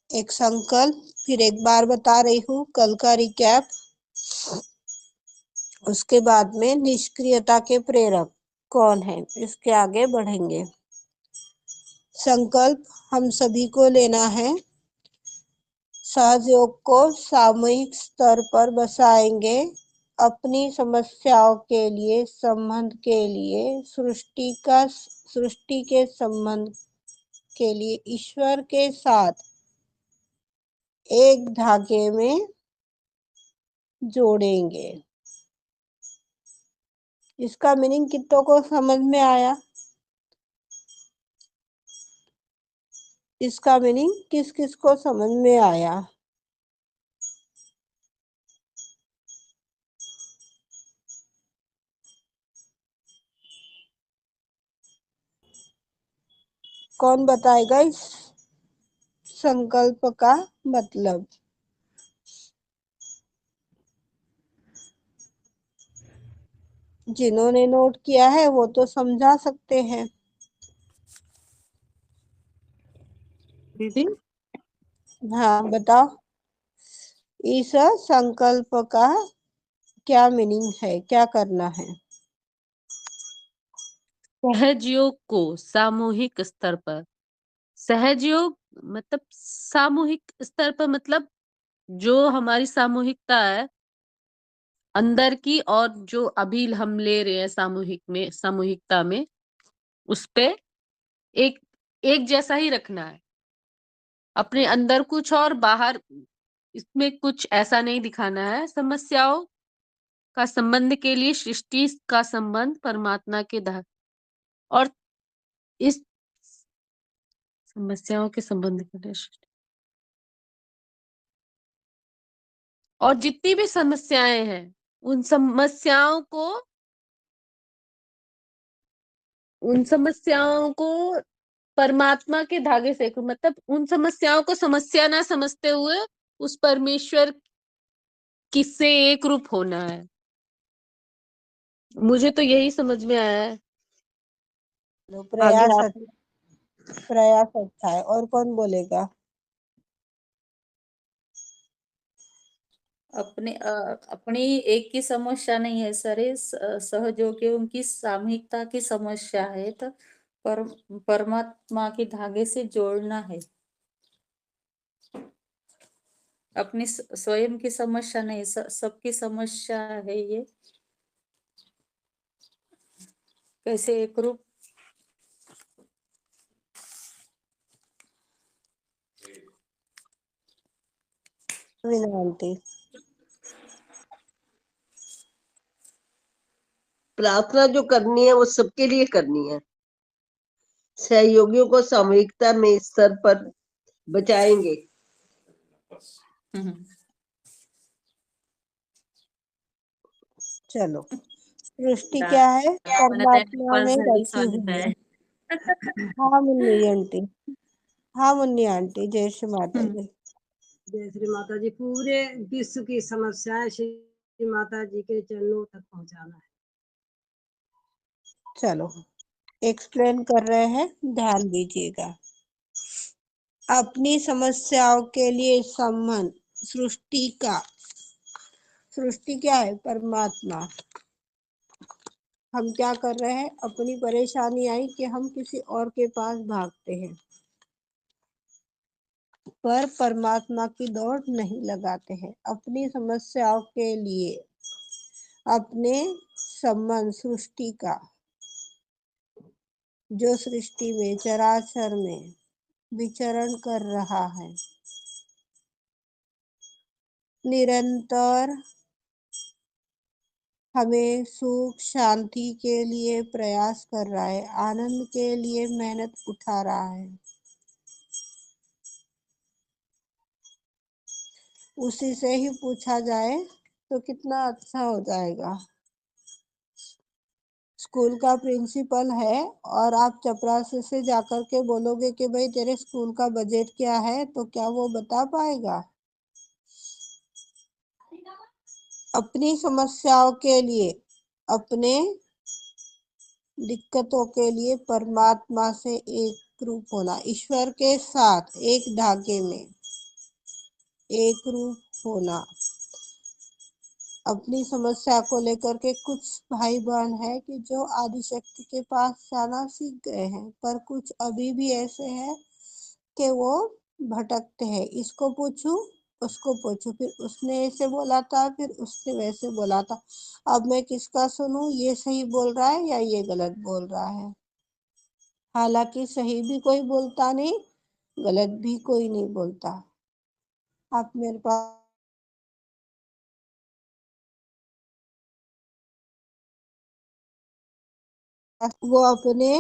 एक संकल्प, फिर एक बार बता रही हूँ, कल का रिकैप, उसके बाद में निष्क्रियता के प्रेरक कौन है, इसके आगे बढ़ेंगे। संकल्प हम सभी को लेना है, सहयोग को सामूहिक स्तर पर बसाएंगे, अपनी समस्याओं के लिए, संबंध के लिए, सृष्टि के संबंध के लिए ईश्वर के साथ एक धागे में जोड़ेंगे। इसका मीनिंग कितनों को समझ में आया? इसका मीनिंग किस किस को समझ में आया? कौन बताएगा इस संकल्प का मतलब? जिन्होंने नोट किया है वो तो समझा सकते हैं। दीदी हाँ बताओ, इस संकल्प का क्या मीनिंग है, क्या करना है? सहयोग को सामूहिक स्तर पर, सहयोग मतलब सामूहिक स्तर पर, मतलब जो हमारी सामूहिकता है अंदर की, और जो अभी हम ले रहे हैं सामूहिकता में, उस पे एक एक जैसा ही रखना है। अपने अंदर कुछ और बाहर इसमें कुछ ऐसा नहीं दिखाना है। समस्याओं का संबंध के लिए सृष्टि का संबंध परमात्मा के और इस समस्याओं के संबंध के लिए और जितनी भी समस्याएं हैं उन समस्याओं को परमात्मा के धागे से, मतलब उन समस्याओं को समस्या ना समझते हुए उस परमेश्वर किससे एक रूप होना है। मुझे तो यही समझ में आया है। आगे आप। प्रयास अच्छा है। और कौन बोलेगा? अपनी एक की समस्या नहीं है सर, सहयोगी उनकी सामूहिकता की समस्या है, तो परमात्मा के धागे से जोड़ना है। अपनी स्वयं की समस्या नहीं, सबकी समस्या है ये। कैसे एक रूप? विनती प्रार्थना जो करनी है वो सबके लिए करनी है। सहयोगियों को सामूहिकता में स्तर पर बचाएंगे। चलो, सृष्टि क्या है? परमात्मा ने रची हुई है। हाँ मुन्नी आंटी, हाँ मुन्नी आंटी, जय श्री माता जी। जय श्री माता जी। पूरे विश्व की समस्याएं श्री माता जी के चरणों तक पहुंचाना है। चलो एक्सप्लेन कर रहे हैं, ध्यान दीजिएगा। अपनी समस्याओं के लिए संबंध, सृष्टि क्या है? परमात्मा। हम क्या कर रहे हैं? अपनी परेशानी आई कि हम किसी और के पास भागते हैं, पर परमात्मा की दौड़ नहीं लगाते हैं। अपनी समस्याओं के लिए अपने संबंध, सृष्टि का, जो सृष्टि में चराचर में विचरण कर रहा है, निरंतर हमें सुख शांति के लिए प्रयास कर रहा है, आनंद के लिए मेहनत उठा रहा है, उसी से ही पूछा जाए तो कितना अच्छा हो जाएगा। स्कूल का प्रिंसिपल है और आप चपरासी से जाकर के बोलोगे कि भाई तेरे स्कूल का बजट क्या है, तो क्या वो बता पाएगा? अपनी समस्याओं के लिए, अपने दिक्कतों के लिए परमात्मा से एक रूप होना, ईश्वर के साथ एक धागे में। एक रूप होना। अपनी समस्या को लेकर के कुछ भाई बहन है कि जो आदिशक्ति के पास जाना सीख गए हैं, पर कुछ अभी भी ऐसे हैं कि वो भटकते हैं। इसको पूछूं, उसको पूछूं, फिर उसने ऐसे बोला था, फिर उसने वैसे बोला था। अब मैं किसका सुनूं? ये सही बोल रहा है या ये गलत बोल रहा है? हालांकि सही भी कोई बोलता नहीं, गलत भी कोई नहीं बोलता। आप मेरे पास वो अपने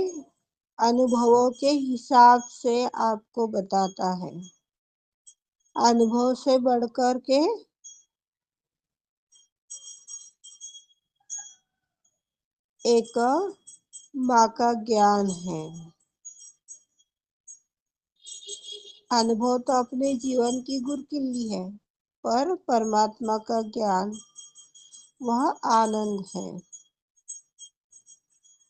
अनुभवों के हिसाब से आपको बताता है। अनुभव से बढ़कर के एक माँ का ज्ञान है। अनुभव तो अपने जीवन की गुरकिल्ली है, पर परमात्मा का ज्ञान वह आनंद है,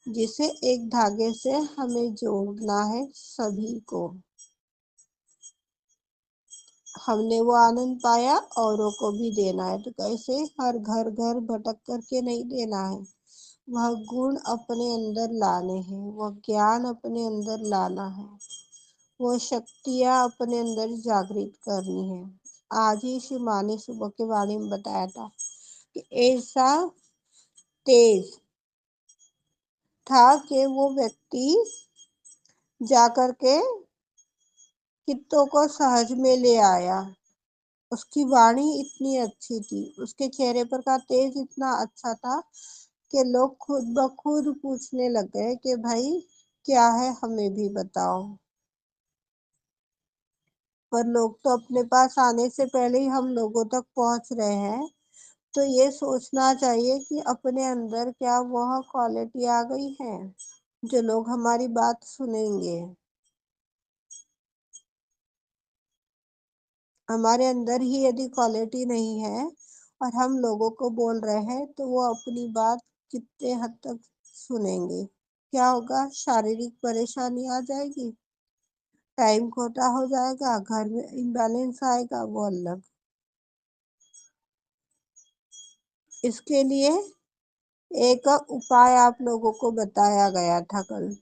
जिसे एक धागे से हमें जोड़ना है सभी को। हमने वो आनंद पाया, औरों को भी देना है। तो कैसे? हर घर घर भटक करके नहीं देना है। वह गुण अपने अंदर लाने हैं, वह ज्ञान अपने अंदर लाना है, वो शक्तियाँ अपने अंदर जागृत करनी है। आज ही श्री माँ ने सुबह के वाणी में बताया था कि ऐसा तेज था कि वो व्यक्ति जाकर के कित्तों को सहज में ले आया। उसकी वाणी इतनी अच्छी थी, उसके चेहरे पर का तेज इतना अच्छा था कि लोग खुद ब खुद पूछने लग गए कि भाई क्या है, हमें भी बताओ। पर लोग तो अपने पास आने से पहले ही हम लोगों तक पहुंच रहे हैं। तो ये सोचना चाहिए कि अपने अंदर क्या वह क्वालिटी आ गई है जो लोग हमारी बात सुनेंगे। हमारे अंदर ही यदि क्वालिटी नहीं है और हम लोगों को बोल रहे हैं, तो वो अपनी बात कितने हद तक सुनेंगे? क्या होगा? शारीरिक परेशानी आ जाएगी, टाइम खोटा हो जाएगा, घर में इम्बैलेंस आएगा, वो अलग। इसके लिए एक उपाय आप लोगों को बताया गया था कल।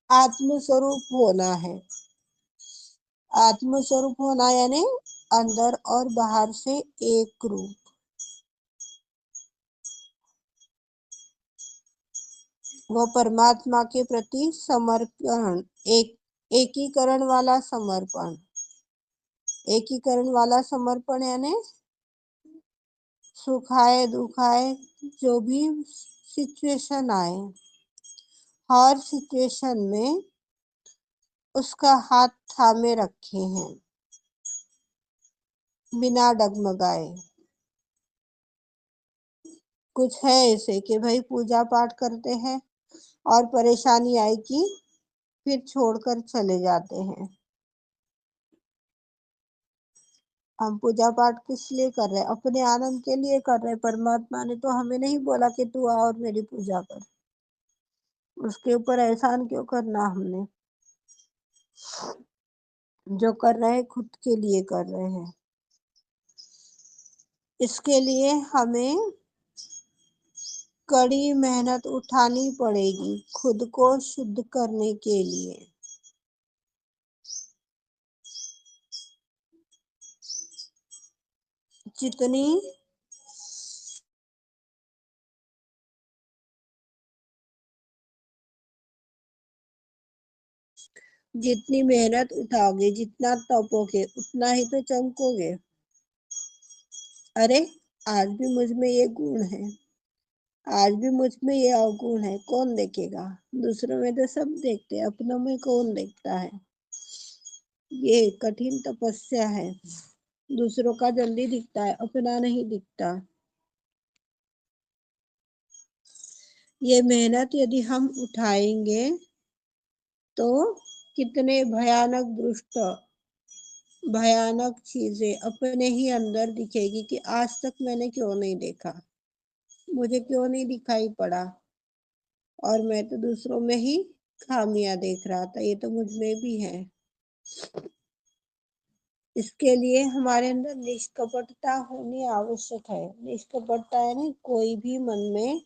आत्मस्वरूप होना है। आत्मस्वरूप होना यानी अंदर और बाहर से एक रूप। वो परमात्मा के प्रति समर्पण, एकीकरण वाला समर्पण। एकीकरण वाला समर्पण यानी सुख आए दुख आए, जो भी सिचुएशन आए, हर सिचुएशन में उसका हाथ थामे रखे हैं, बिना डगमगाए। कुछ है ऐसे कि भाई पूजा पाठ करते हैं और परेशानी आएगी फिर छोड़कर चले जाते हैं। हम पूजा पाठ किस लिए कर रहे हैं? अपने आनंद के लिए कर रहे हैं। परमात्मा ने तो हमें नहीं बोला कि तू आ और मेरी पूजा कर। उसके ऊपर एहसान क्यों करना हमने? जो कर रहे हैं खुद के लिए कर रहे हैं। इसके लिए हमें कड़ी मेहनत उठानी पड़ेगी खुद को शुद्ध करने के लिए। जितनी जितनी मेहनत उठाओगे, जितना तपोगे, उतना ही तो चमकोगे। अरे आज भी मुझ में ये गुण है, आज भी मुझ में ये अवगुण है, कौन देखेगा? दूसरों में तो सब देखते हैं, अपनों में कौन देखता है? ये कठिन तपस्या है। दूसरों का जल्दी दिखता है, अपना नहीं दिखता। ये मेहनत यदि हम उठाएंगे तो कितने भयानक दुष्ट भयानक चीजें अपने ही अंदर दिखेगी कि आज तक मैंने क्यों नहीं देखा, मुझे क्यों नहीं दिखाई पड़ा, और मैं तो दूसरों में ही खामियां देख रहा था, ये तो मुझ में भी है। इसके लिए हमारे अंदर निष्कपटता होनी आवश्यक है। निष्कपटता यानी कोई भी मन में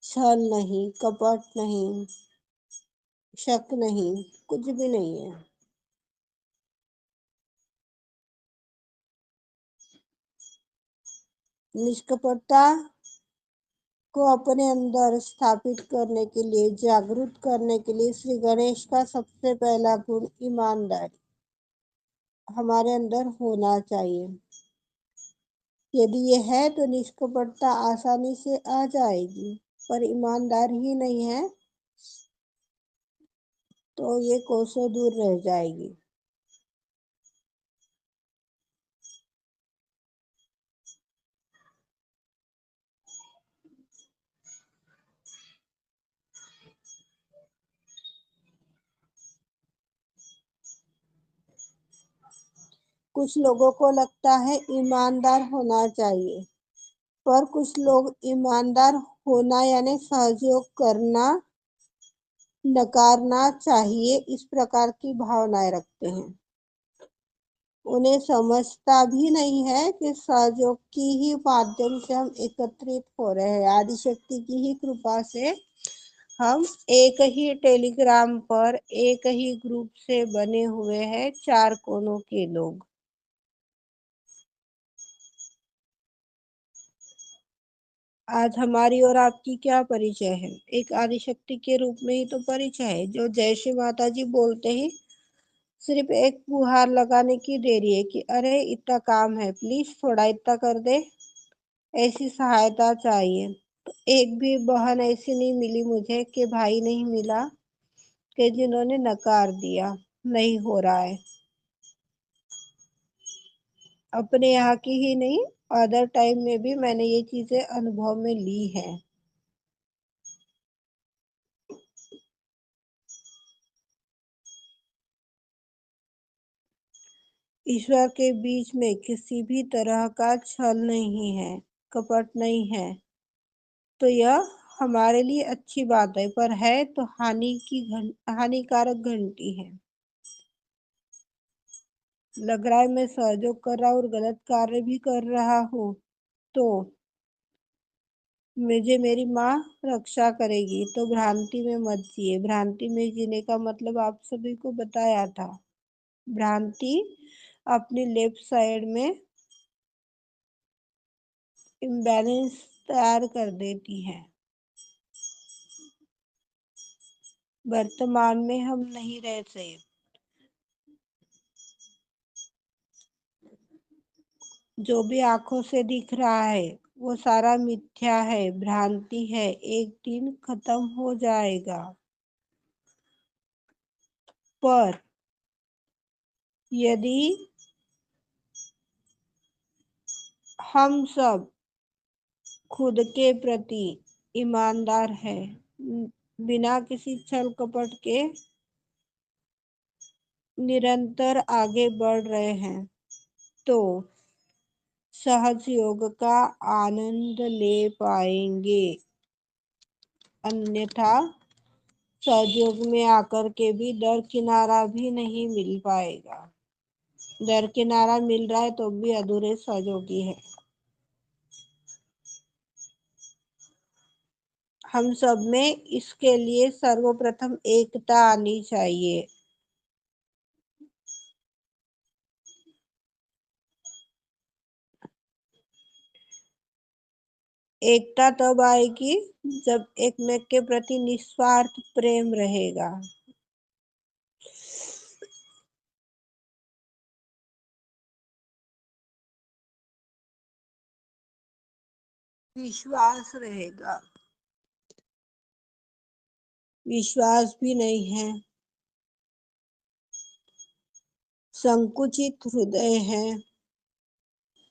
छल नहीं, कपट नहीं, शक नहीं, कुछ भी नहीं है। निष्कपटता को अपने अंदर स्थापित करने के लिए, जागरूक करने के लिए श्री गणेश का सबसे पहला गुण ईमानदारी हमारे अंदर होना चाहिए। यदि ये है तो निष्कपटता आसानी से आ जाएगी, पर ईमानदार ही नहीं है तो ये कोसों दूर रह जाएगी। कुछ लोगों को लगता है ईमानदार होना चाहिए, पर कुछ लोग ईमानदार होना यानी सहयोग करना, नकारना चाहिए, इस प्रकार की भावनाएं रखते हैं। उन्हें समझता भी नहीं है कि सहयोग की ही माध्यम से हम एकत्रित हो रहे हैं। आदिशक्ति की ही कृपा से हम एक ही टेलीग्राम पर, एक ही ग्रुप से बने हुए हैं, 4 कोनों के लोग। आज हमारी और आपकी क्या परिचय है? एक आदिशक्ति के रूप में ही तो परिचय है। जो जय श्री माता जी बोलते ही सिर्फ एक गुहार लगाने की देरी है कि अरे इतना काम है, प्लीज थोड़ा इतना कर दे, ऐसी सहायता चाहिए। तो एक भी बहन ऐसी नहीं मिली मुझे, कि भाई नहीं मिला कि जिन्होंने नकार दिया नहीं हो रहा है। अपने यहाँ की ही नहीं, अदर टाइम में भी मैंने ये चीजें अनुभव में ली है। ईश्वर के बीच में किसी भी तरह का छल नहीं है, कपट नहीं है, तो यह हमारे लिए अच्छी बात है। पर है तो हानिकारक घंटी है। लग रहा है मैं सहयोग कर रहा हूँ और गलत कार्य भी कर रहा हूँ, तो मुझे मेरी माँ रक्षा करेगी, तो भ्रांति में मत जिए। भ्रांति में जीने का मतलब आप सभी को बताया था। भ्रांति अपनी लेफ्ट साइड में इम्बैलेंस तैयार कर देती है। वर्तमान में हम नहीं रहते। जो भी आंखों से दिख रहा है वो सारा मिथ्या है, भ्रांति है, एक दिन खत्म हो जाएगा। पर यदि हम सब खुद के प्रति ईमानदार है, बिना किसी छल कपट के निरंतर आगे बढ़ रहे हैं, तो सहज योग का आनंद ले पाएंगे। अन्यथा सहयोग में आकर के भी दरकिनारा भी नहीं मिल पाएगा। दरकिनारा मिल रहा है तो भी अधूरे सहयोगी है। हम सब में इसके लिए सर्वप्रथम एकता आनी चाहिए। एकता तब आएगी जब एक के प्रति निस्वार्थ प्रेम रहेगा। विश्वास रहेगा। विश्वास भी नहीं है, संकुचित हृदय है,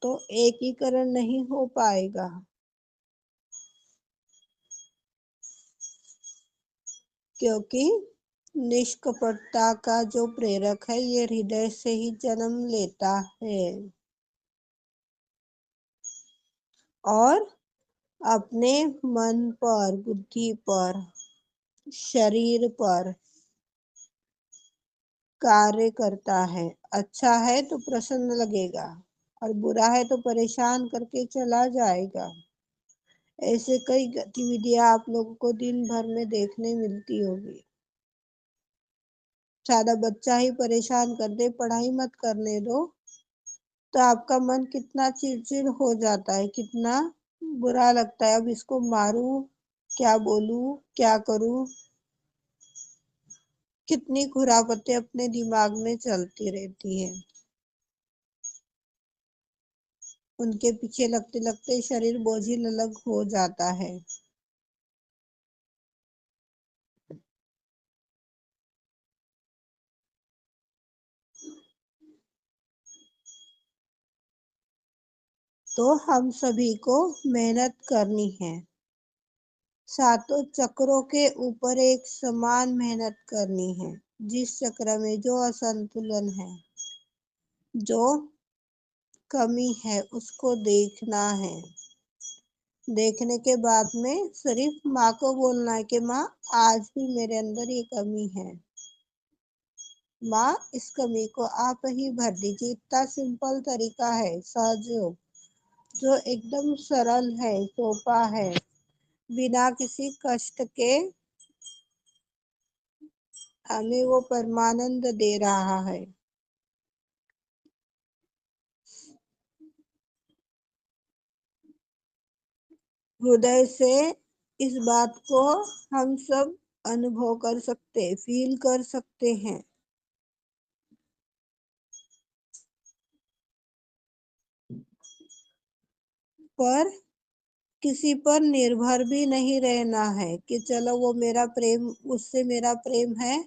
तो एकीकरण नहीं हो पाएगा। क्योंकि निष्कपटता का जो प्रेरक है ये हृदय से ही जन्म लेता है और अपने मन पर, बुद्धि पर, शरीर पर कार्य करता है। अच्छा है तो प्रसन्न लगेगा और बुरा है तो परेशान करके चला जाएगा। ऐसे कई गतिविधियां आप लोगों को दिन भर में देखने मिलती होगी। ज्यादा बच्चा ही परेशान कर दे, पढ़ाई मत करने दो, तो आपका मन कितना चिड़चिड़ हो जाता है, कितना बुरा लगता है। अब इसको मारूं, क्या बोलूं, क्या करूं, कितनी खुरापतें अपने दिमाग में चलती रहती है। उनके पीछे लगते लगते शरीर बोझिल अलग हो जाता है। तो हम सभी को मेहनत करनी है। सातों चक्रों के ऊपर एक समान मेहनत करनी है। जिस चक्र में जो असंतुलन है, जो कमी है, उसको देखना है। देखने के बाद में सिर्फ माँ को बोलना है कि माँ, आज भी मेरे अंदर ये कमी है। माँ, इस कमी को आप ही भर दीजिए। इतना सिंपल तरीका है, सहज योग, जो एकदम सरल है, सोपा है, बिना किसी कष्ट के हमें वो परमानंद दे रहा है। हृदय से इस बात को हम सब अनुभव कर सकते, फील कर सकते हैं। पर किसी पर निर्भर भी नहीं रहना है कि चलो वो मेरा प्रेम, उससे मेरा प्रेम है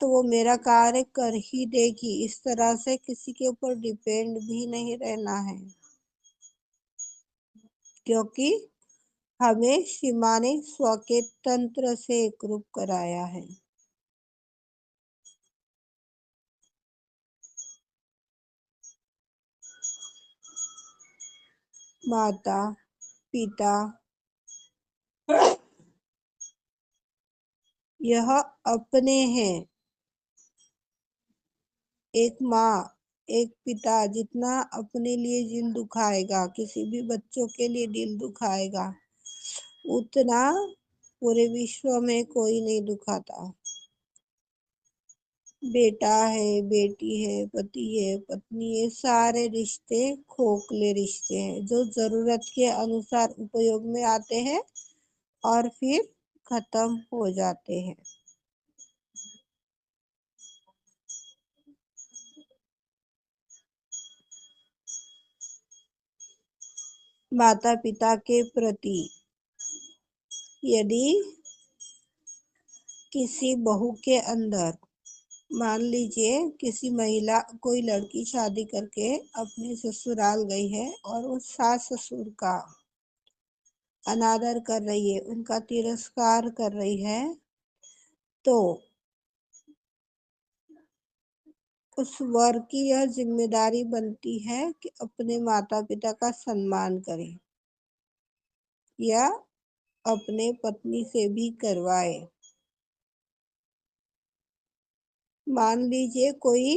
तो वो मेरा कार्य कर ही देगी। इस तरह से किसी के ऊपर डिपेंड भी नहीं रहना है, क्योंकि हमें शिवा ने स्व के तंत्र से एकरूप कराया है। माता पिता यह अपने हैं। एक माँ, एक पिता जितना अपने लिए दिल दुखाएगा, किसी भी बच्चों के लिए दिल दुखाएगा, उतना पूरे विश्व में कोई नहीं दुखाता। बेटा है, बेटी है, पति है, पत्नी है, सारे रिश्ते खोखले रिश्ते हैं जो जरूरत के अनुसार उपयोग में आते हैं और फिर खत्म हो जाते हैं। माता पिता के प्रति यदि किसी बहू के अंदर, मान लीजिए किसी महिला, कोई लड़की शादी करके अपने ससुराल गई है और उस सास ससुर का अनादर कर रही है, उनका तिरस्कार कर रही है, तो उस वर की यह जिम्मेदारी बनती है कि अपने माता पिता का सम्मान करे या अपने पत्नी से भी करवाए। मान लीजिए कोई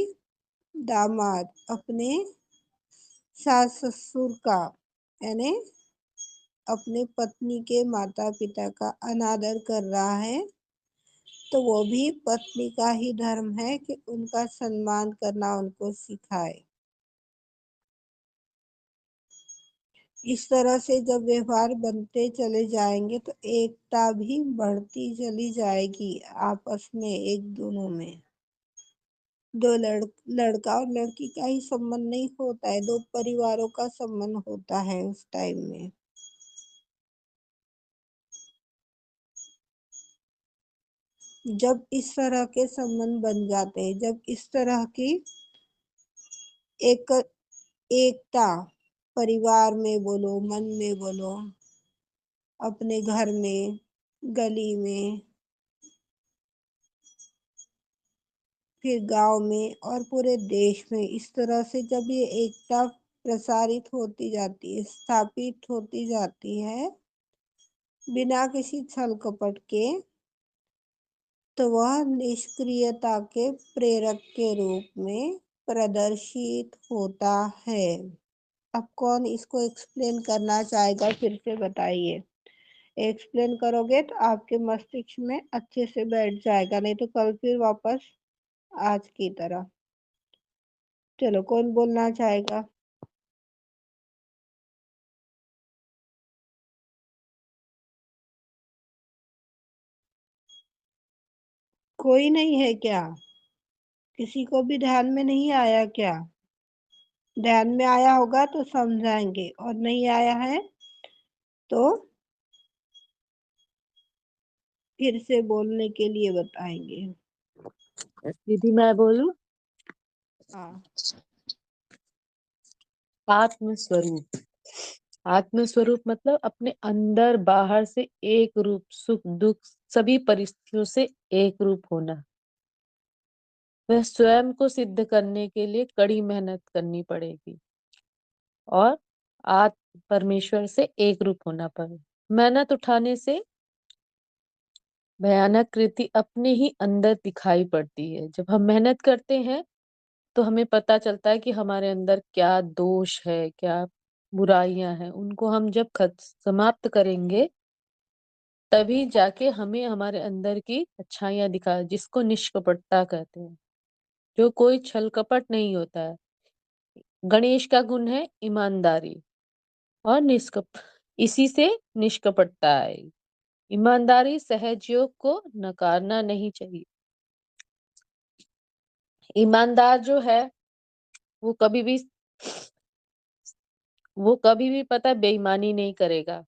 दामाद अपने सास ससुर का, यानी अपने पत्नी के माता पिता का अनादर कर रहा है, तो वो भी पत्नी का ही धर्म है कि उनका सम्मान करना उनको सिखाए। इस तरह से जब व्यवहार बनते चले जाएंगे तो एकता भी बढ़ती चली जाएगी आपस में, एक दोनों में। दो लड़का और लड़की का ही संबंध नहीं होता है, दो परिवारों का संबंध होता है उस टाइम में। जब इस तरह के संबंध बन जाते हैं, जब इस तरह की एक एकता परिवार में बोलो, मन में बोलो, अपने घर में, गली में, फिर गांव में और पूरे देश में, इस तरह से जब ये एकता प्रसारित होती जाती है, स्थापित होती जाती है, बिना किसी छल कपट के, तो वह निष्क्रियता के प्रेरक के रूप में प्रदर्शित होता है। अब कौन इसको एक्सप्लेन करना चाहेगा, फिर से बताइए। एक्सप्लेन करोगे तो आपके मस्तिष्क में अच्छे से बैठ जाएगा, नहीं तो कल फिर वापस आज की तरह। चलो, कौन बोलना चाहेगा? कोई नहीं है क्या? किसी को भी ध्यान में नहीं आया क्या? ध्यान में आया होगा तो समझाएंगे, और नहीं आया है तो फिर से बोलने के लिए बताएंगे। दीदी मैं बोलूं? हाँ। आत्मस्वरूप। आत्मस्वरूप मतलब अपने अंदर बाहर से एक रूप, सुख दुख सभी परिस्थितियों से एक रूप होना। वह स्वयं को सिद्ध करने के लिए कड़ी मेहनत करनी पड़ेगी और आत्म परमेश्वर से एक रूप होना पड़े। मेहनत उठाने से भयानक कृति अपने ही अंदर दिखाई पड़ती है। जब हम मेहनत करते हैं तो हमें पता चलता है कि हमारे अंदर क्या दोष है, क्या बुराइयां हैं। उनको हम जब समाप्त करेंगे तभी जाके हमें हमारे अंदर की अच्छाइयां दिखा, जिसको निष्कपटता कहते हैं, जो कोई छल कपट नहीं होता है। गणेश का गुण है ईमानदारी और इसी से निष्कपटता आई। ईमानदारी सहजयोग को नकारना नहीं चाहिए। ईमानदार जो है वो कभी भी पता है बेईमानी नहीं करेगा,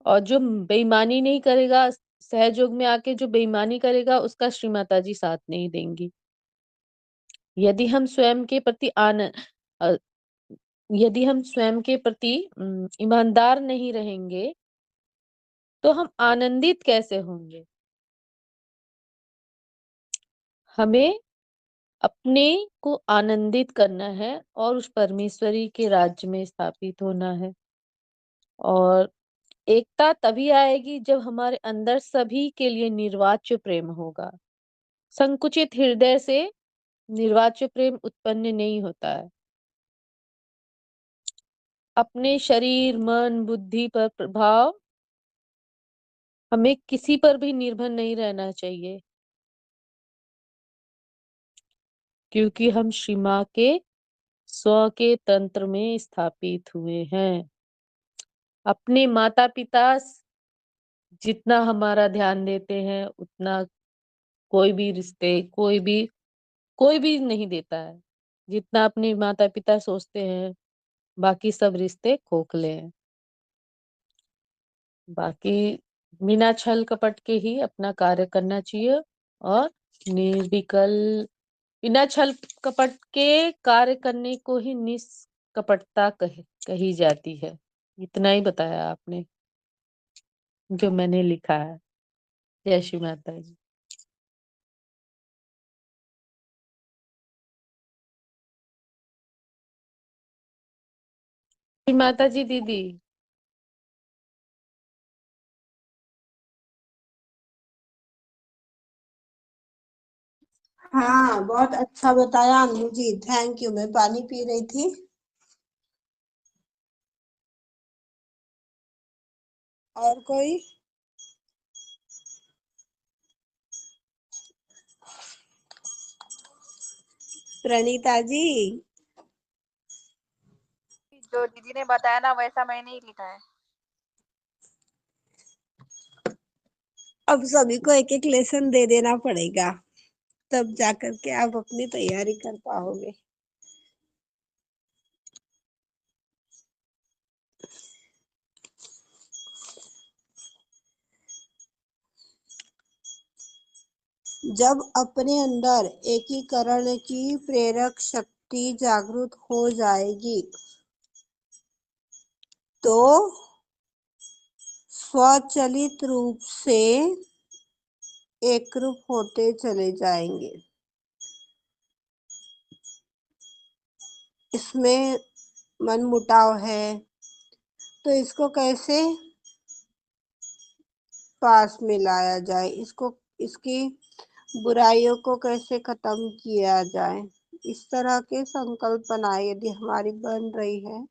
और जो बेईमानी नहीं करेगा, सहयोग में आके जो बेईमानी करेगा उसका श्री माता जी साथ नहीं देंगी। यदि हम स्वयं के प्रति ईमानदार नहीं रहेंगे तो हम आनंदित कैसे होंगे? हमें अपने को आनंदित करना है और उस परमेश्वरी के राज्य में स्थापित होना है। और एकता तभी आएगी जब हमारे अंदर सभी के लिए निर्वाच्य प्रेम होगा। संकुचित हृदय से निर्वाच्य प्रेम उत्पन्न नहीं होता है। अपने शरीर, मन, बुद्धि पर प्रभाव हमें किसी पर भी निर्भर नहीं रहना चाहिए, क्योंकि हम श्री मां के स्व के तंत्र में स्थापित हुए हैं। अपने माता पिता जितना हमारा ध्यान देते हैं उतना कोई भी रिश्ते, कोई भी नहीं देता है। जितना अपने माता पिता सोचते हैं, बाकी सब रिश्ते खोखले हैं। बाकी बिना छल कपट के ही अपना कार्य करना चाहिए, और निर्विकल्प बिना छल कपट के कार्य करने को ही निष्कपटता कही जाती है। इतना ही बताया आपने जो मैंने लिखा है। जय श्री माता जी। श्री माता जी दीदी। हाँ, बहुत अच्छा बताया अनु जी, थैंक यू। मैं पानी पी रही थी। और कोई? प्रणीता जी। जो दीदी ने बताया ना वैसा मैंने ही लिखा है। अब सभी को एक एक लेसन दे देना पड़ेगा, तब जाकर के आप अपनी तैयारी कर पाओगे। जब अपने अंदर एकीकरण की प्रेरक शक्ति जागृत हो जाएगी तो स्वचालित रूप से एकरूप होते चले जाएंगे। इसमें मनमुटाव है तो इसको कैसे पास में लाया जाए, इसको इसकी बुराइयों को कैसे खत्म किया जाए। इस तरह के संकल्पना यदि हमारी बन रही है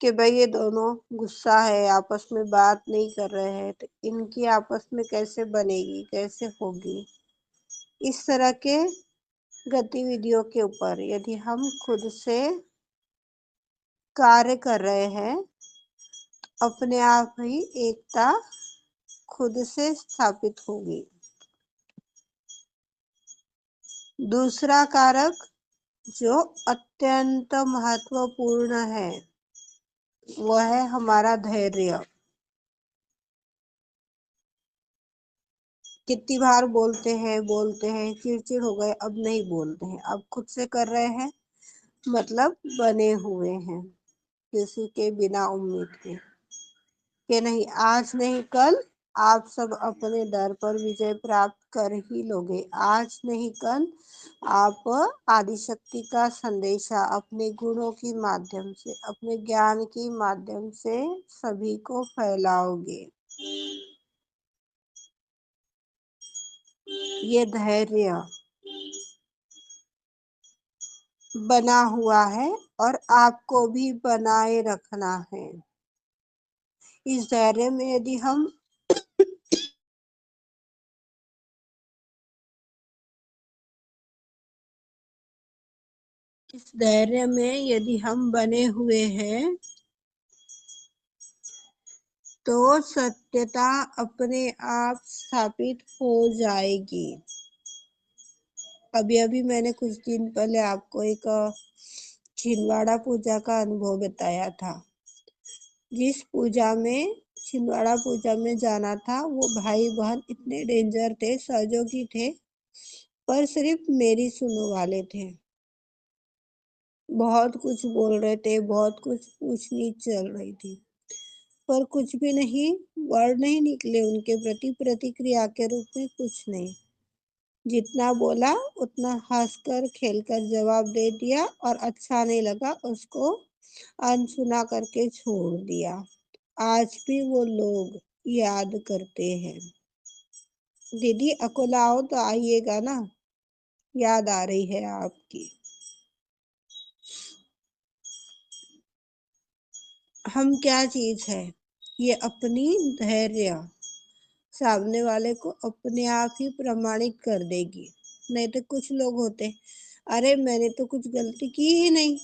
कि भाई ये दोनों गुस्सा है, आपस में बात नहीं कर रहे हैं, तो इनकी आपस में कैसे बनेगी, कैसे होगी। इस तरह के गतिविधियों के ऊपर यदि हम खुद से कार्य कर रहे हैं, तो अपने आप ही एकता खुद से स्थापित होगी। दूसरा कारक जो अत्यंत महत्वपूर्ण है वो है हमारा धैर्य। कितनी बार बोलते हैं चिड़चिड़ हो गए, अब नहीं बोलते हैं, अब खुद से कर रहे हैं, मतलब बने हुए हैं किसी के बिना उम्मीद के कि नहीं आज नहीं कल आप सब अपने डर पर विजय प्राप्त कर ही लोगे। आज नहीं कल आप आदिशक्ति का संदेशा अपने गुणों के माध्यम से, अपने ज्ञान के माध्यम से सभी को फैलाओगे। ये धैर्य बना हुआ है और आपको भी बनाए रखना है। इस धैर्य में यदि हम बने हुए हैं तो सत्यता अपने आप स्थापित हो जाएगी। अभी मैंने कुछ दिन पहले आपको एक छिंदवाड़ा पूजा का अनुभव बताया था। जिस पूजा में छिंदवाड़ा पूजा में जाना था, वो भाई बहन इतने डेंजर थे, सहयोगी थे, पर सिर्फ मेरी सुनो वाले थे। बहुत कुछ बोल रहे थे, बहुत कुछ पूछनीछ चल रही थी, पर कुछ भी नहीं, वर्ड नहीं निकले उनके प्रति प्रतिक्रिया के रूप में, कुछ नहीं। जितना बोला उतना हंसकर खेलकर जवाब दे दिया और अच्छा नहीं लगा उसको अनसुना करके छोड़ दिया। आज भी वो लोग याद करते हैं। दीदी अकोला आओ तो आइएगा ना, याद आ रही है आपकी। हम क्या चीज है, ये अपनी धैर्य सामने वाले को अपने आप ही प्रमाणित कर देगी। नहीं तो कुछ लोग होते, अरे मैंने तो कुछ गलती की ही नहीं,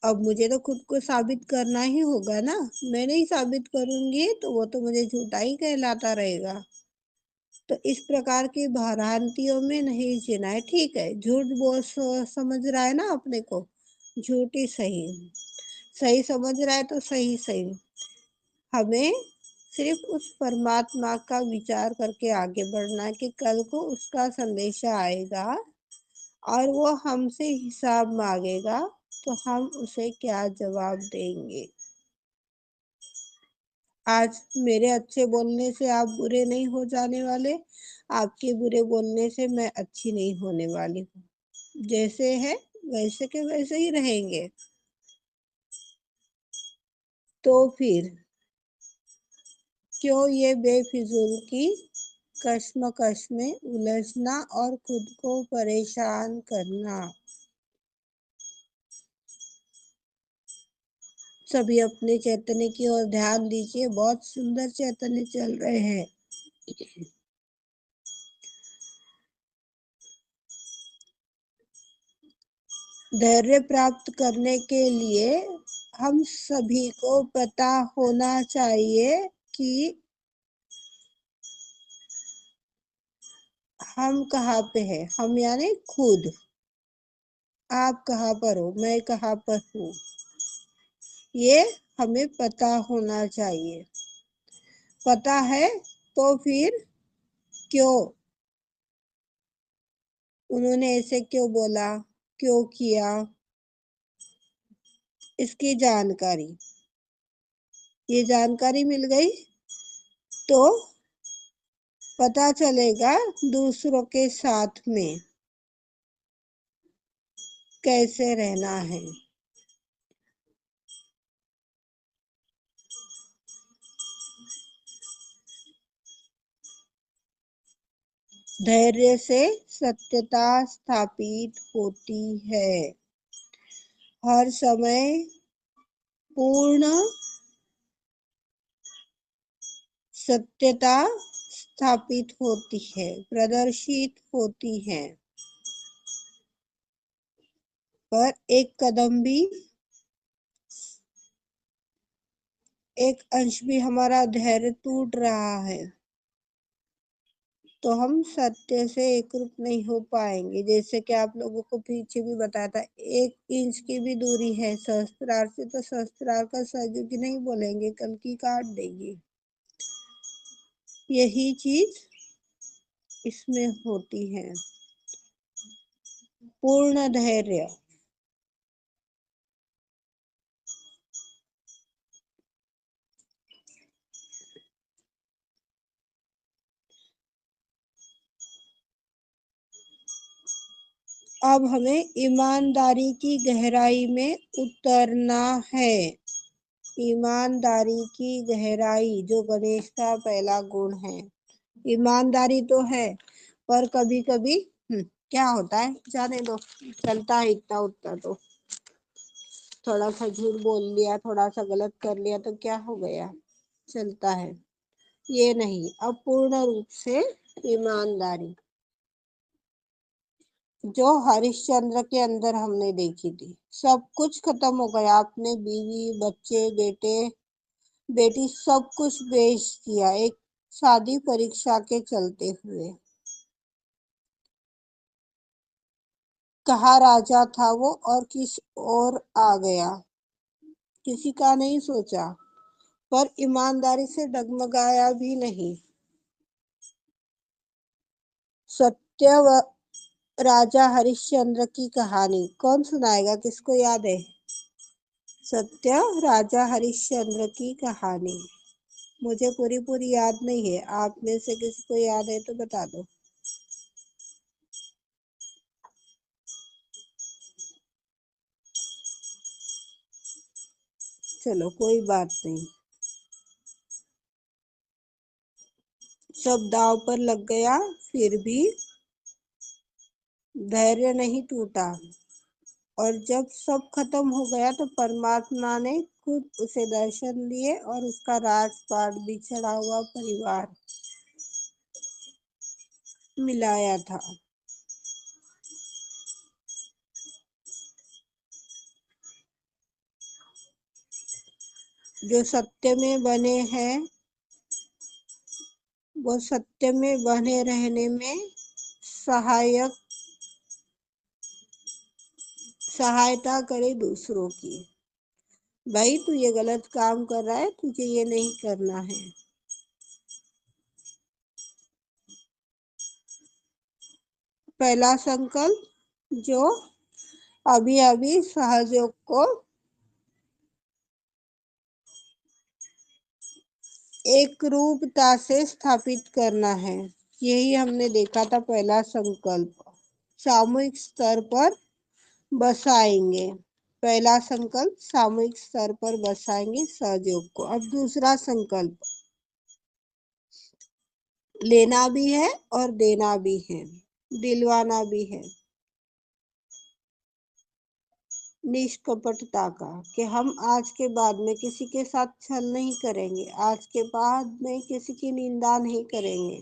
अब मुझे तो खुद को साबित करना ही होगा ना, मैं नहीं साबित करूंगी तो वो तो मुझे झूठा ही कहलाता रहेगा। तो इस प्रकार की भ्रांतियों में नहीं जीना है। ठीक है, झूठ बोल समझ रहा है ना अपने को, झूठ ही सही, सही समझ रहा है तो सही सही। हमें सिर्फ उस परमात्मा का विचार करके आगे बढ़ना है कि कल को उसका संदेशा आएगा और वो हमसे हिसाब मांगेगा तो हम उसे क्या जवाब देंगे। आज मेरे अच्छे बोलने से आप बुरे नहीं हो जाने वाले, आपके बुरे बोलने से मैं अच्छी नहीं होने वाली हूँ। जैसे है वैसे के वैसे ही रहेंगे। तो फिर क्यों ये बेफिजूल की कश्मकश में उलझना और खुद को परेशान करना। सभी अपने चैतन्य की ओर ध्यान दीजिए, बहुत सुंदर चैतन्य चल रहे हैं। धैर्य प्राप्त करने के लिए हम सभी को पता होना चाहिए कि हम कहाँ पे हैं। हम यानी खुद, आप कहाँ पर हो, मैं कहाँ पर हूँ, ये हमें पता होना चाहिए। पता है तो फिर क्यों उन्होंने ऐसे क्यों बोला, क्यों किया, इसकी जानकारी, ये जानकारी मिल गई तो पता चलेगा दूसरों के साथ में कैसे रहना है। धैर्य से सत्यता स्थापित होती है। हर समय पूर्ण सत्यता स्थापित होती है, प्रदर्शित होती है, पर एक कदम भी, एक अंश भी हमारा धैर्य टूट रहा है तो हम सत्य से एकरूप नहीं हो पाएंगे। जैसे कि आप लोगों को पीछे भी बताया था, 1 इंच की भी दूरी है सहस्त्रार से, तो सहस्त्रार का सहयोगी नहीं बोलेंगे, कल्कि काट देगी। यही चीज इसमें होती है, पूर्ण धैर्य। अब हमें ईमानदारी की गहराई में उतरना है। ईमानदारी की गहराई जो गणेश का पहला गुण है। ईमानदारी तो है, पर कभी कभी क्या होता है, जाने दो, चलता है इतना उतना, तो थोड़ा सा झूठ बोल लिया, थोड़ा सा गलत कर लिया तो क्या हो गया, चलता है। ये नहीं, अब पूर्ण रूप से ईमानदारी जो हरिश्चंद्र के अंदर हमने देखी थी। सब कुछ खत्म हो गया, आपने बीवी बच्चे बेटे बेटी सब कुछ बेच दिया एक सादी परीक्षा के चलते हुए। कहा राजा था वो और किस और आ गया, किसी का नहीं सोचा, पर ईमानदारी से डगमगाया भी नहीं। सत्य व राजा हरिश्चंद्र की कहानी कौन सुनाएगा, किसको याद है? सत्य राजा हरिश्चंद्र की कहानी मुझे पूरी याद नहीं है, आप में से किसी को याद है तो बता दो। चलो कोई बात नहीं, सब दांव पर लग गया, फिर भी धैर्य नहीं टूटा, और जब सब खत्म हो गया तो परमात्मा ने खुद उसे दर्शन दिए और उसका राजपाट बिछड़ा हुआ परिवार मिलाया था। जो सत्य में बने हैं वो सत्य में बने रहने में सहायता करे दूसरों की। भाई तू ये गलत काम कर रहा है, तुझे ये नहीं करना है। पहला संकल्प जो अभी सहयोग को एक रूपता से स्थापित करना है, यही हमने देखा था पहला संकल्प। सामूहिक स्तर पर बसाएंगे, पहला संकल्प सामूहिक स्तर पर बसाएंगे सहयोग को। अब दूसरा संकल्प लेना भी है और देना भी है, दिलवाना भी है, निष्कपटता का, कि हम आज के बाद में किसी के साथ छल नहीं करेंगे, आज के बाद में किसी की निंदा नहीं करेंगे,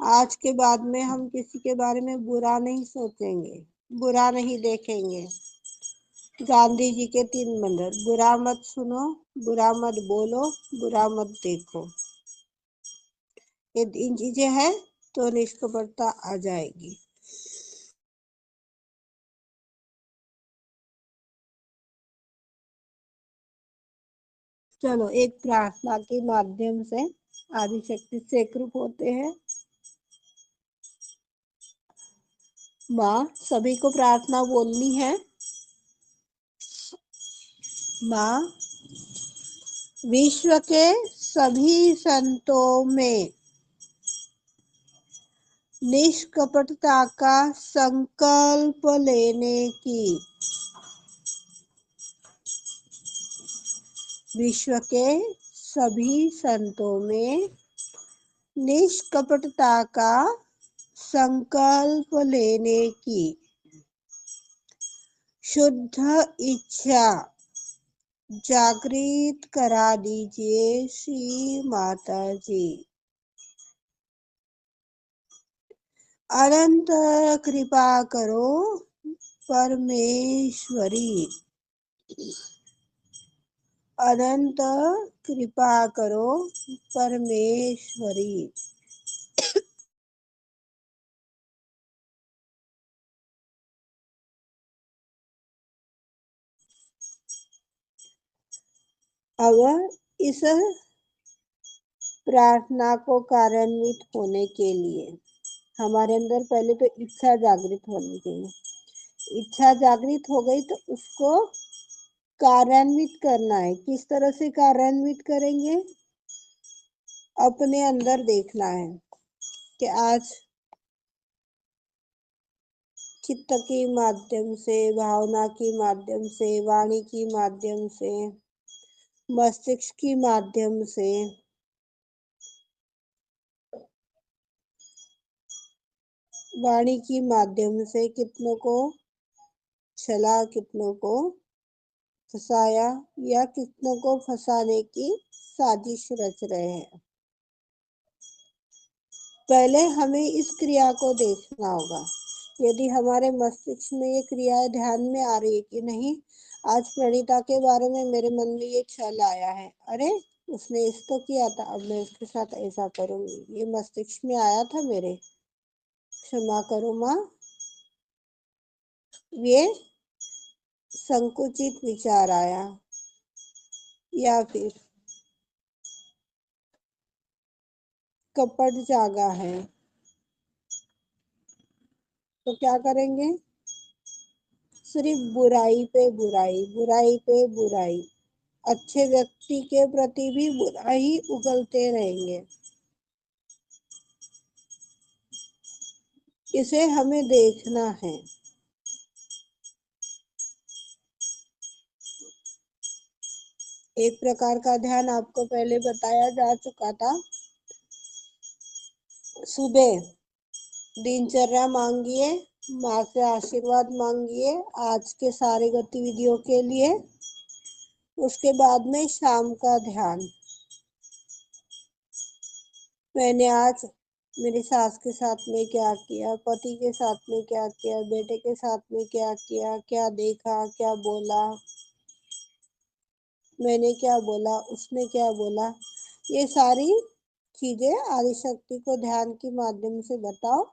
आज के बाद में हम किसी के बारे में बुरा नहीं सोचेंगे, बुरा नहीं देखेंगे। गांधी जी के 3 मंत्र, बुरा मत सुनो, बुरा मत बोलो, बुरा मत देखो। ये 3 चीजें हैं तो निष्कपटता आ जाएगी। चलो एक प्रार्थना के माध्यम से आदिशक्ति से एकरूप होते हैं। माँ, सभी को प्रार्थना बोलनी है। माँ, विश्व के सभी संतों में निष्कपटता का संकल्प लेने की, विश्व के सभी संतों में निष्कपटता का संकल्प लेने की शुद्ध इच्छा जागृत करा दीजिए श्री माता जी। अनंत कृपा करो परमेश्वरी, अनंत कृपा करो परमेश्वरी। अब इस प्रार्थना को कार्यान्वित होने के लिए हमारे अंदर पहले तो इच्छा जागृत होनी चाहिए। इच्छा जागृत हो गई तो उसको कार्यान्वित करना है। किस तरह से कार्यान्वित करेंगे? अपने अंदर देखना है कि आज चित्त के माध्यम से, भावना के माध्यम से, वाणी के माध्यम से, मस्तिष्क के माध्यम से वाणी के माध्यम से कितनों को छला, कितनों को फंसाया या कितनों को फंसाने की साजिश रच रहे हैं। पहले हमें इस क्रिया को देखना होगा। यदि हमारे मस्तिष्क में ये क्रियाएं ध्यान में आ रही है कि नहीं, आज प्रणीता के बारे में मेरे मन में ये छल आया है, अरे उसने इसको किया था, अब मैं उसके साथ ऐसा करूंगी, ये मस्तिष्क में आया था मेरे, क्षमा करो माँ, ये संकुचित विचार आया। या फिर कपट जागा है, तो क्या करेंगे? सिर्फ बुराई पे बुराई, बुराई पे बुराई, अच्छे व्यक्ति के प्रति भी बुराई उगलते रहेंगे। इसे हमें देखना है। एक प्रकार का ध्यान आपको पहले बताया जा चुका था। सुबह दिनचर्या मांगिए, माँ से आशीर्वाद मांगिए आज के सारे गतिविधियों के लिए। उसके बाद में शाम का ध्यान, मैंने आज मेरी सास के साथ में क्या किया, पति के साथ में क्या किया, बेटे के साथ में क्या किया, क्या देखा, क्या बोला, मैंने क्या बोला, उसने क्या बोला, ये सारी चीजें आदिशक्ति को ध्यान के माध्यम से बताओ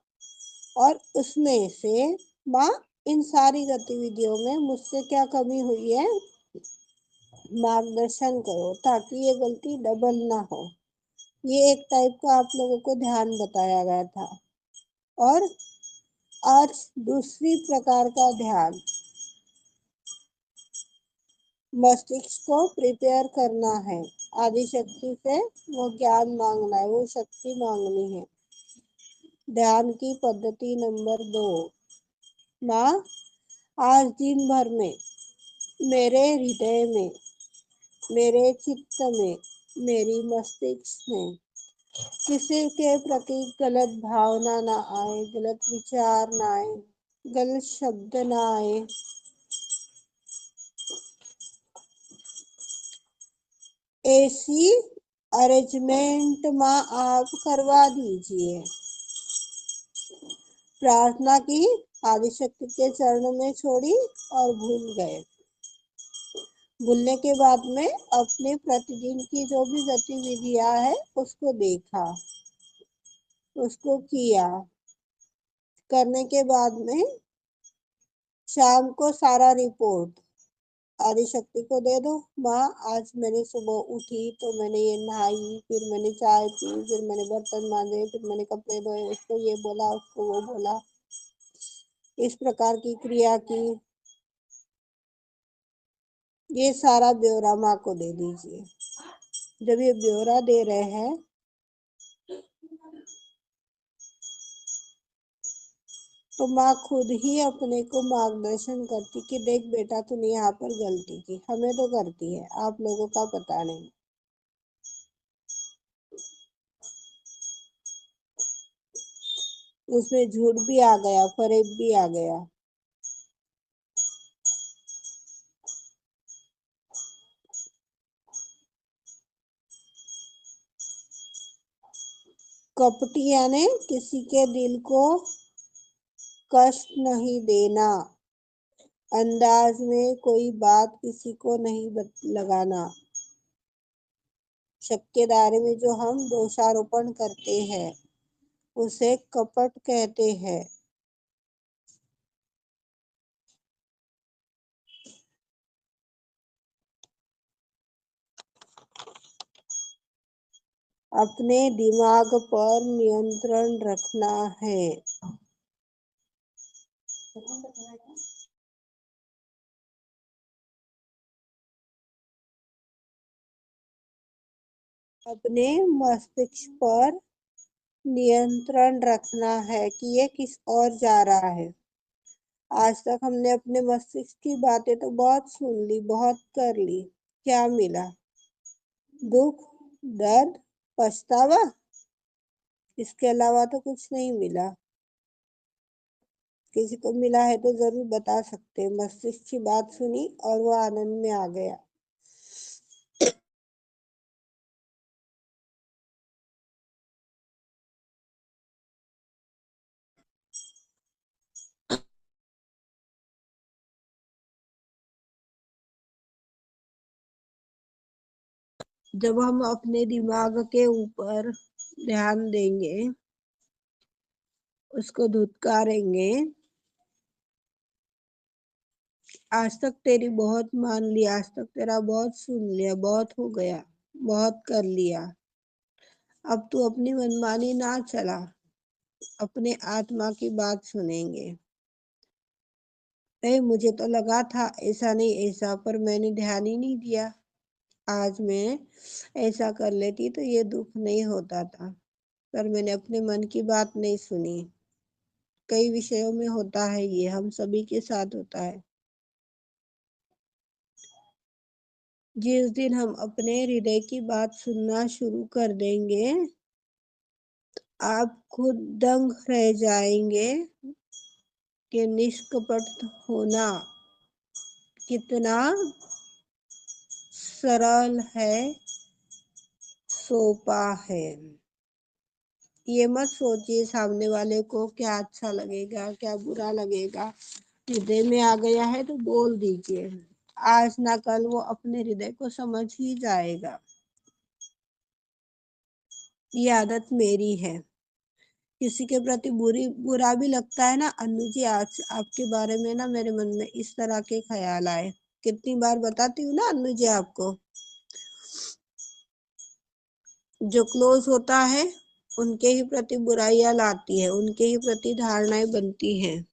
और उसमें से माँ इन सारी गतिविधियों में मुझसे क्या कमी हुई है मार्गदर्शन करो ताकि ये गलती डबल ना हो। ये एक टाइप का आप लोगों को ध्यान बताया गया था। और आज दूसरी प्रकार का ध्यान, मस्तिष्क को प्रिपेयर करना है, आदिशक्ति से वो ज्ञान मांगना है, वो शक्ति मांगनी है। ध्यान की पद्धति नंबर 2, माँ आज दिन भर में मेरे हृदय में, मेरे चित्त में, मेरी मस्तिष्क में किसी के प्रति गलत भावना ना आए, गलत विचार ना आए, गलत शब्द ना आए। ऐसी अरेंजमेंट माँ आप करवा दीजिए। प्रार्थना की, आदिशक्ति के चरणों में छोड़ी और भूल गए। भूलने के बाद में अपने प्रतिदिन की जो भी गतिविधियां है उसको देखा, उसको किया। करने के बाद में शाम को सारा रिपोर्ट आदिशक्ति को दे दो। माँ आज मैंने सुबह उठी तो मैंने ये नहाई, फिर मैंने चाय पी, फिर मैंने बर्तन मांजे, फिर मैंने कपड़े धोए, उसको ये बोला, उसको वो बोला, इस प्रकार की क्रिया की। ये सारा ब्यौरा माँ को दे दीजिए। जब ये ब्यौरा दे रहे हैं तो माँ खुद ही अपने को मार्गदर्शन करती कि देख बेटा तूने यहाँ पर गलती की। हमें तो करती है, आप लोगों का पता नहीं। उसमें झूठ भी आ गया, फरेब भी आ गया। कपटी यानी किसी के दिल को कष्ट नहीं देना, अंदाज में कोई बात किसी को नहीं लगाना। शक के दायरे में जो हम दोषारोपण करते हैं उसे कपट कहते हैं। अपने दिमाग पर नियंत्रण रखना है। अपने मस्तिष्क पर नियंत्रण रखना है कि ये किस ओर जा रहा है। आज तक हमने अपने मस्तिष्क की बातें तो बहुत सुन ली, बहुत कर ली, क्या मिला? दुख, दर्द, पछतावा, इसके अलावा तो कुछ नहीं मिला। किसी को मिला है तो जरूर बता सकते हैं। मस्तिष्क की बात सुनी और वो आनंद में आ गया। जब हम अपने दिमाग के ऊपर ध्यान देंगे, उसको धुतकारेंगे, आज तक तेरी बहुत मान लिया, आज तक तेरा बहुत सुन लिया, बहुत हो गया, बहुत कर लिया, अब तू अपनी मनमानी ना चला, अपने आत्मा की बात सुनेंगे। मुझे तो लगा था ऐसा नहीं ऐसा, पर मैंने ध्यान ही नहीं दिया। आज मैं ऐसा कर लेती तो ये दुख नहीं होता था, पर मैंने अपने मन की बात नहीं सुनी। कई विषयों में होता है ये, हम सभी के साथ होता है। जिस दिन हम अपने हृदय की बात सुनना शुरू कर देंगे, आप खुद दंग रह जाएंगे कि निष्कपट होना कितना सरल है, सोपा है। ये मत सोचिए सामने वाले को क्या अच्छा लगेगा, क्या बुरा लगेगा। हृदय में आ गया है तो बोल दीजिए, आज ना कल वो अपने हृदय को समझ ही जाएगा। ये आदत मेरी है। किसी के प्रति बुरा भी लगता है ना, अन्नू जी आज आपके बारे में ना मेरे मन में इस तरह के ख्याल आए। कितनी बार बताती हूँ ना अन्नू जी आपको। जो क्लोज होता है उनके ही प्रति बुराइयां लाती है, उनके ही प्रति धारणाएं बनती हैं।